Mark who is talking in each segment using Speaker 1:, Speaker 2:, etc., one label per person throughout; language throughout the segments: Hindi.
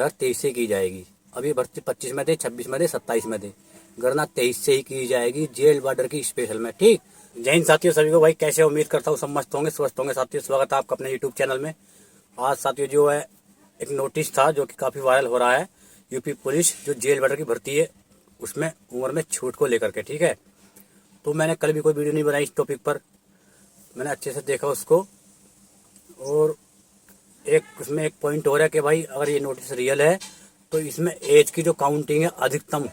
Speaker 1: 2023 से की जाएगी। अभी भर्ती 25 में दे, 26 में दे, 27 में दे, गणना 23 से ही की जाएगी जेल बॉर्डर की स्पेशल में। ठीक, जय हिंद साथियों सभी को। भाई कैसे, उम्मीद करता हूँ सब मस्त होंगे, स्वस्थ होंगे। साथियों स्वागत है आपका अपने यूट्यूब चैनल में। आज साथियों जो है एक नोटिस था जो कि काफ़ी वायरल हो रहा है। यूपी पुलिस जो जेल बॉर्डर की भर्ती है उसमें उम्र में छूट को लेकर के। ठीक है, तो मैंने कल भी कोई वीडियो नहीं बनाई इस टॉपिक पर, मैंने अच्छे से देखा उसको। और एक उसमें एक पॉइंट हो रहा है कि भाई अगर ये नोटिस रियल है तो इसमें एज की जो काउंटिंग है अधिकतम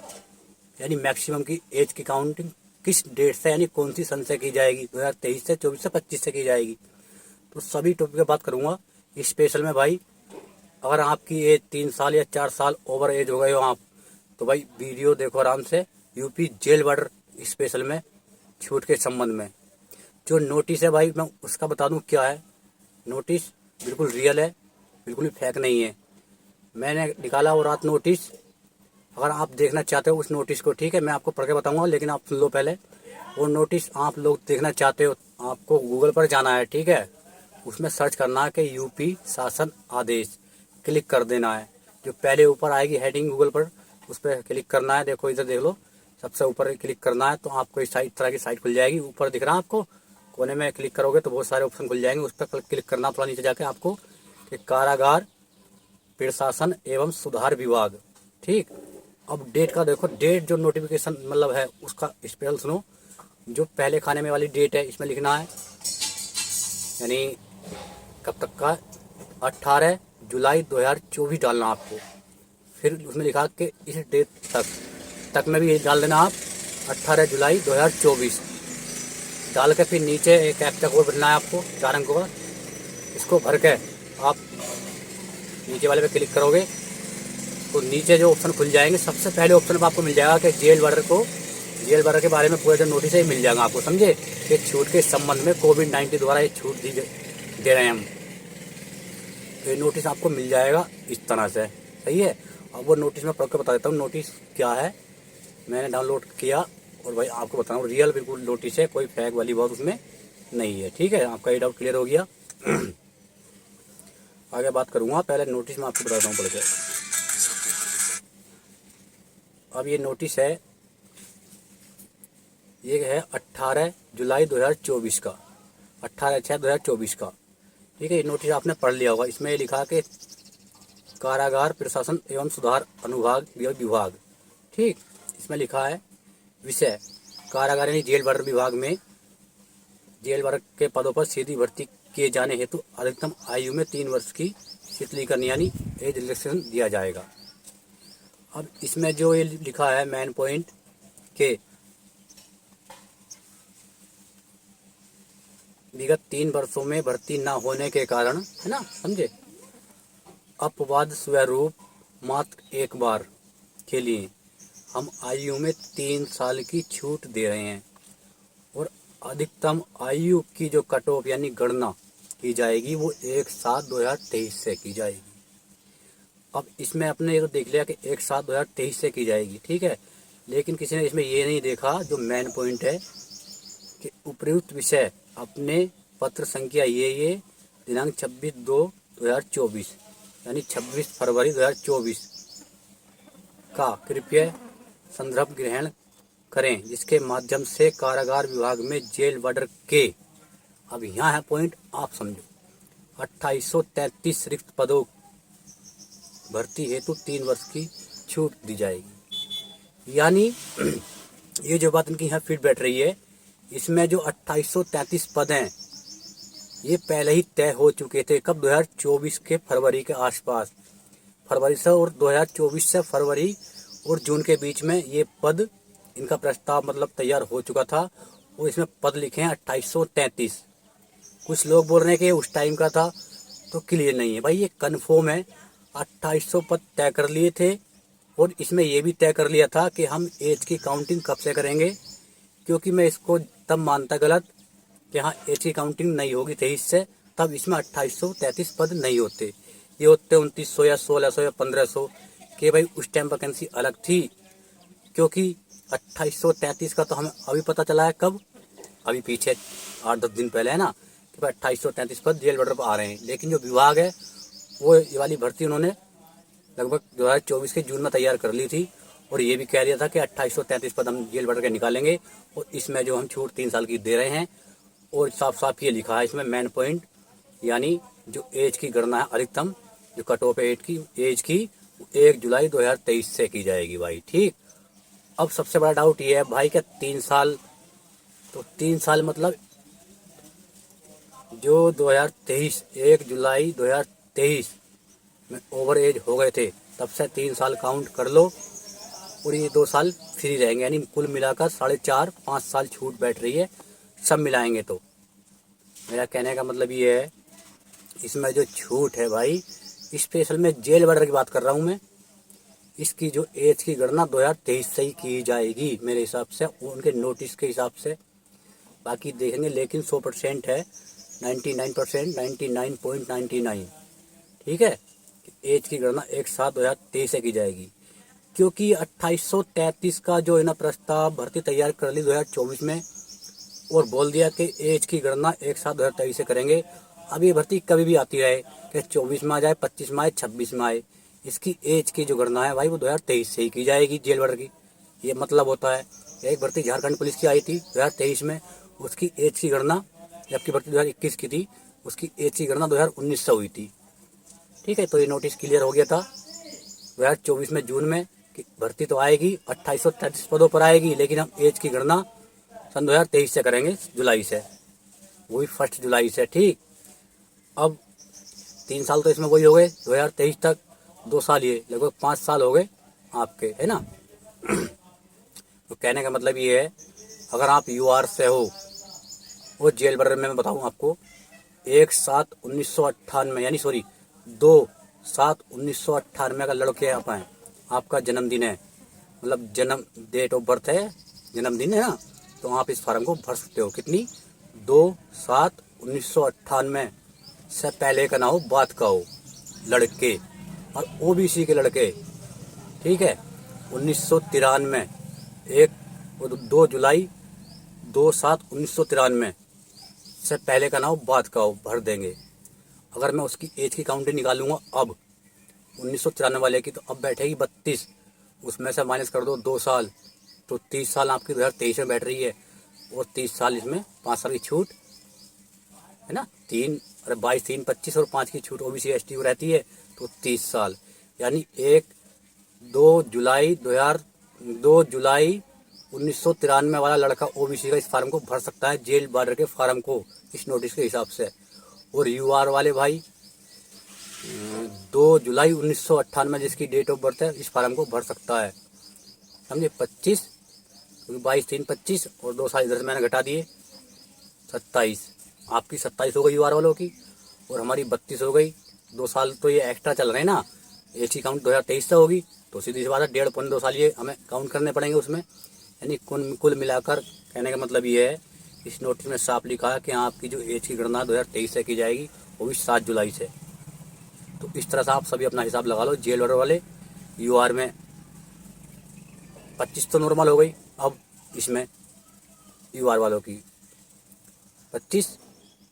Speaker 1: यानी मैक्सिमम की एज की काउंटिंग किस डेट से यानी कौन सी सन से की जाएगी, 2023 से, 24 से, 25 से की जाएगी। तो सभी टॉपिक पे बात करूंगा इस स्पेशल में। भाई अगर आपकी एज 3 साल या 4 साल ओवर एज हो गए हो आप, तो भाई वीडियो देखो आराम से। यूपी जेल बॉर्डर स्पेशल में छूट के संबंध में जो नोटिस है भाई मैं उसका बता दूं क्या है। नोटिस बिल्कुल रियल है, बिल्कुल भी फेक नहीं है। मैंने निकाला वो रात नोटिस, अगर आप देखना चाहते हो उस नोटिस को, ठीक है, मैं आपको पढ़ के बताऊंगा, लेकिन आप सुन लो पहले। वो नोटिस आप लोग देखना चाहते हो, आपको गूगल पर जाना है, ठीक है, उसमें सर्च करना है कि यूपी शासन आदेश, क्लिक कर देना है। जो पहले ऊपर आएगी हेडिंग गूगल पर, उस पर क्लिक करना है। देखो इधर देख लो, सबसे ऊपर क्लिक करना है तो आपको इस तरह की साइट खुल जाएगी। ऊपर दिख रहा है आपको कोने में, क्लिक करोगे तो बहुत सारे ऑप्शन खुल जाएंगे। उस पर क्लिक करना, थोड़ा नीचे जाके आपको कि कारागार प्रशासन एवं सुधार विभाग। ठीक, अब डेट का देखो, डेट जो नोटिफिकेशन मतलब है उसका स्पेशल सुनो। जो पहले खाने में वाली डेट है इसमें लिखना है, यानी कब तक का, 18 जुलाई 2024 डालना आपको। फिर उसमें लिखा कि इस डेट तक में भी ये डाल देना आप, 18 जुलाई 2024 डाल के फिर नीचे एक कैप्चा कोड भरना है आपको, 4 अंकों का। इसको भर के आप नीचे वाले पे क्लिक करोगे तो नीचे जो ऑप्शन खुल जाएंगे, सबसे पहले ऑप्शन पर आपको मिल जाएगा कि जेल बॉर्डर के बारे में पूरा जो नोटिस है मिल जाएगा आपको, समझे। कि छूट के संबंध में कोविड-19 द्वारा ये छूट दे रहे हैं हम, तो ये नोटिस आपको मिल जाएगा इस तरह से, सही है। अब वो नोटिस मैं पढ़ के बता देता हूँ नोटिस क्या है। मैंने डाउनलोड किया और भाई आपको बता रहा हूँ, रियल बिल्कुल नोटिस है, कोई फेक वाली बात उसमें नहीं है। ठीक है, आपका ये डाउट क्लियर हो गया। आगे बात करूँगा, पहले नोटिस मैं आपको बताता हूँ पढ़ के। अब ये नोटिस है, ये है 18 जुलाई 2024 का, 18/6/2024 का। ठीक है, ये नोटिस आपने पढ़ लिया होगा। इसमें ये लिखा कि कारागार प्रशासन एवं सुधार अनुभाग विभाग। ठीक, इसमें लिखा है विषय कारागार यानी जेल बॉर्डर विभाग में जेल बॉर्डर के पदों पर सीधी भर्ती किए जाने हेतु अधिकतम आयु में 3 वर्ष की शिथिलीकरण यानी एज रिलैक्सेशन दिया जाएगा। अब इसमें जो ये लिखा है मेन पॉइंट के विगत 3 वर्षों में भर्ती न होने के कारण, है ना, समझे, अपवाद स्वरूप मात्र एक बार के लिए हम आयु में 3 साल की छूट दे रहे हैं और अधिकतम आयु की जो कट ऑफ यानी गणना की जाएगी वो 1/7/2023 से की जाएगी। अब इसमें अपने ये तो देख लिया कि 1/7/2023 से की जाएगी, ठीक है, लेकिन किसी ने इसमें ये नहीं देखा जो मेन पॉइंट है कि उपयुक्त विषय अपने पत्र संख्या ये दिनांक 26/2/2024 यानी 26 फरवरी 2024 का कृपया संदर्भ ग्रहण करें, जिसके माध्यम से कारागार विभाग में जेल बॉर्डर के, अब यहाँ है पॉइंट, आप समझो, 2833 रिक्त पदों भर्ती हेतु 3 वर्ष की छूट दी जाएगी। यानी ये जो बात इनकी यहाँ फिट बैठ रही है, इसमें जो 2833 पद हैं ये पहले ही तय हो चुके थे। कब? 2024 के फरवरी के आसपास, फरवरी से, और 2024 से फरवरी और जून के बीच में ये पद, इनका प्रस्ताव मतलब तैयार हो चुका था और इसमें पद लिखे हैं 2833। कुछ लोग बोल रहे हैं कि उस टाइम का था, तो क्लियर नहीं है भाई, ये कन्फर्म है। 2800 पद तय कर लिए थे और इसमें ये भी तय कर लिया था कि हम एज की काउंटिंग कब से करेंगे, क्योंकि मैं इसको तब मानता गलत कि हाँ एज की काउंटिंग नहीं होगी 23 से, तब इसमें 2833 पद नहीं होते, ये होते 2900 या 1600 या 1500 कि भाई उस टाइम वैकेंसी अलग थी। क्योंकि 2833 का तो हमें अभी पता चला है, कब, अभी पीछे 8-10 दिन पहले, है ना, कि भाई 2833 पद जेल बॉर्डर पर आ रहे हैं। लेकिन जो विभाग है वो ये वाली भर्ती उन्होंने लगभग 2024 के जून में तैयार कर ली थी, और ये भी कह दिया था कि 2833 पद हम जेल भर के निकालेंगे, और इसमें जो हम छूट 3 साल की दे रहे हैं। और साफ साफ ये लिखा है इसमें मेन पॉइंट, यानी जो एज की गणना है अधिकतम, जो कट ऑफ एज की 1 जुलाई 2023 से की जाएगी भाई। ठीक, अब सबसे बड़ा डाउट ये है भाई, क्या 3 साल, तो 3 साल मतलब जो 2023 1 जुलाई 2023 में ओवर एज हो गए थे, तब से 3 साल काउंट कर लो, और ये 2 साल फ्री रहेंगे, यानी कुल मिलाकर 4.5-5 साल छूट बैठ रही है सब मिलाएंगे। तो मेरा कहने का मतलब ये है, इसमें जो छूट है भाई, स्पेशल में जेल वार्डर की बात कर रहा हूँ मैं, इसकी जो एज की गणना 2023 से ही की जाएगी मेरे हिसाब से, उनके नोटिस के हिसाब से। बाकी देखेंगे, लेकिन 100% है, 99%, 99.99, ठीक है, एज की गणना 1/7/2023 से की जाएगी। क्योंकि 2833 का जो है ना प्रस्ताव भर्ती तैयार कर ली 2024 में, और बोल दिया कि एज की गणना 1/7/2023 से करेंगे। अब ये भर्ती कभी भी आती रहे, कि 24 में आ जाए, 25 में आए, 26 में आए, इसकी एज की जो गणना है भाई वो 2023 से ही की जाएगी जेल वार्डर की। ये मतलब होता है। एक भर्ती झारखंड पुलिस की आई थी 2023 में, उसकी एज की गणना, जबकि भर्ती 2021 की थी, उसकी एज की गणना 2019 से हुई थी। ठीक है, तो ये नोटिस क्लियर हो गया था 2024 में जून में कि भर्ती तो आएगी, 2833 पदों पर आएगी, लेकिन हम एज की गणना सन 2023 से करेंगे, जुलाई से, वो भी 1 जुलाई से। ठीक, अब 3 साल तो इसमें वही हो गए 2023 तक, 2 साल ये, लगभग 5 साल हो गए आपके, है ना। तो कहने का मतलब ये है, अगर आप यूआर से हो, वो जेल भर में मैं बताऊँ आपको, 1/7/1998 यानी सॉरी 2/7/1998 का लड़के आप हैं, आपका जन्मदिन है, मतलब जन्म डेट ऑफ बर्थ है, जन्मदिन है ना, तो आप इस फार्म को भर सकते हो। कितनी, 2/7/1998 से पहले का ना हो, बाद का हो लड़के, और ओबीसी के लड़के, ठीक है, 1993 एक 2 जुलाई 2/7/1993 से पहले का ना हो, बाद का हो, भर देंगे। अगर मैं उसकी एज की काउंटिंग निकालूंगा अब 1993 वाले की, तो अब बैठेगी 32, उसमें से माइनस कर दो 2 साल, तो 30 साल आपकी 2023 में बैठ रही है, और 30 साल इसमें 5 साल की छूट है ना, 22, 3, 25 और 5 की छूट ओबीसी एसटी को रहती है, तो 30 साल, यानी 2 जुलाई 1993 वाला लड़का ओबीसी का इस फार्म को भर सकता है, जेल बॉर्डर के फार्म को, इस नोटिस के हिसाब से। और यूआर वाले भाई 2 जुलाई 1998 जिसकी डेट ऑफ बर्थ है, इस फार्म को भर सकता है, समझे। 25, 22, 3, 25 और 2 साल इधर से मैंने घटा दिए, 27, आपकी 27 हो गई यूआर वालों की, और हमारी 32 हो गई। 2 साल तो ये एक्स्ट्रा चल रहे हैं ना, एज की काउंट 2023 से होगी, तो सीधी सी बात है 1.5-2 साल ये हमें काउंट करने पड़ेंगे उसमें, यानी कुल मिलाकर कहने का मतलब ये है, इस नोटिस में साफ लिखा है कि आपकी जो एज की गणना 2023 से की जाएगी, वो भी 7 जुलाई से। तो इस तरह से आप सभी अपना हिसाब लगा लो। जेल वाले वाले यूआर में 25 तो नॉर्मल हो गई, अब इसमें यूआर वालों की 25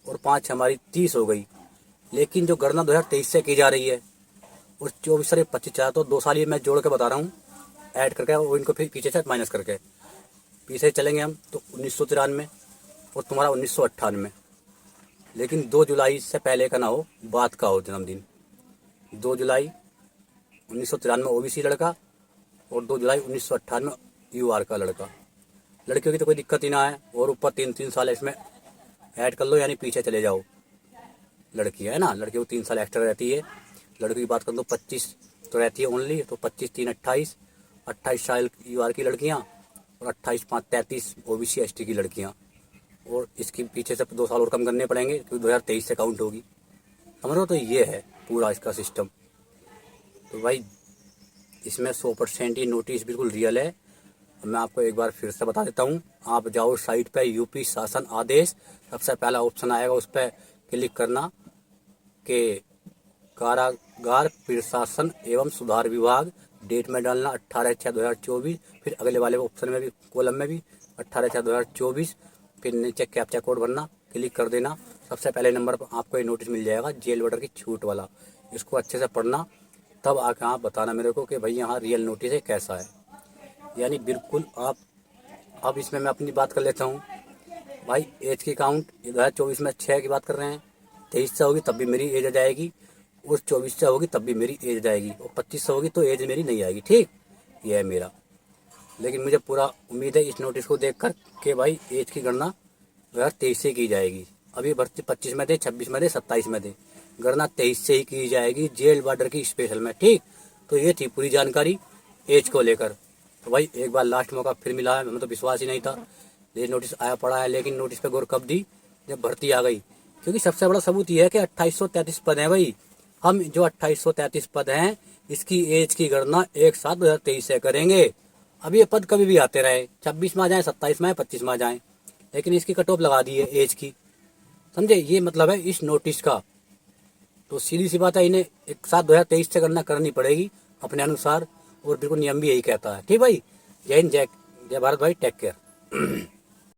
Speaker 1: और 5 हमारी 30 हो गई, लेकिन जो गणना 2023 से की जा रही है, और 24 से 25 तो 2 साल ये मैं जोड़ के बता रहा हूँ, ऐड करके, और इनको फिर पीछे से माइनस करके पीछे चलेंगे हम, तो 1993 और तुम्हारा 1998, लेकिन 2 जुलाई से पहले का ना हो, बाद का हो जन्मदिन। 2 जुलाई 1993 ओबीसी लड़का, और 2 जुलाई 1998 यूआर का लड़का। लड़कियों की तो कोई दिक्कत ही ना है, और ऊपर 3-3 साल इसमें ऐड कर लो, यानी पीछे चले जाओ। लड़की है ना, लड़कियों को 3 साल एक्स्ट्रा रहती है। लड़की की बात करूँ तो 25 तो रहती है ओनली, तो 25, 3, 28, 28 साल यूआर की लड़कियाँ, और 28, 5, 33 ओबीसी एसटी की लड़कियाँ, और इसके पीछे से 2 साल और कम करने पड़ेंगे, क्योंकि 2023 से काउंट होगी, समझ लो। तो ये है पूरा इसका सिस्टम। तो भाई इसमें 100% ये नोटिस बिल्कुल रियल है। मैं आपको एक बार फिर से बता देता हूँ, आप जाओ साइट पे, यूपी शासन आदेश, सबसे पहला ऑप्शन आएगा, उस पर क्लिक करना कि कारागार प्रशासन एवं सुधार विभाग, डेट में डालना 18/6/2024, फिर अगले वाले ऑप्शन में भी, कॉलम में भी 18/6/2024, फिर नीचे कैप्चा कोड भरना, क्लिक कर देना। सबसे पहले नंबर पर आपको ये नोटिस मिल जाएगा जेल वार्डर की छूट वाला, इसको अच्छे से पढ़ना, तब आके आप बताना मेरे को कि भाई यहाँ रियल नोटिस है कैसा है। यानी बिल्कुल आप, अब इसमें मैं अपनी बात कर लेता हूँ भाई। एज की काउंट 2024 में 6 की बात कर रहे हैं, 23 से होगी तब भी मेरी एज आ जाएगी, और 24 से होगी तब भी मेरी एज आ जाएगी, और 25 से होगी तो एज मेरी नहीं आएगी। ठीक, ये है मेरा। लेकिन मुझे पूरा उम्मीद है इस नोटिस को देखकर कि भाई एज की गणना 2023 से की जाएगी। अभी भर्ती 25 में दे, 26 में दे, 27 में दे, गणना 23 से ही की जाएगी, जेल बॉर्डर की स्पेशल में। ठीक, तो ये थी पूरी जानकारी एज को लेकर। तो भाई एक बार लास्ट मौका फिर मिला है, हमें तो विश्वास ही नहीं था, ये नोटिस आया पड़ा है। लेकिन नोटिस पे गौर कब दी, जब भर्ती आ गई। क्योंकि सबसे बड़ा सबूत यह है कि 2833 पद हैं भाई। हम जो 2833 पद हैं, इसकी एज की गणना 1/7/2023 से करेंगे। अब ये पद कभी भी आते रहे, 26 में आ जाए, 27 में आए, 25 में आ जाए, लेकिन इसकी कट ऑफ लगा दी है एज की। समझे, ये मतलब है इस नोटिस का। तो सीधी सी बात है, इन्हें 1/7/2023 से गणना करनी पड़ेगी अपने अनुसार, और बिल्कुल नियम भी यही कहता है। ठीक भाई, जय हिंद, जय भारत भाई, टेक केयर।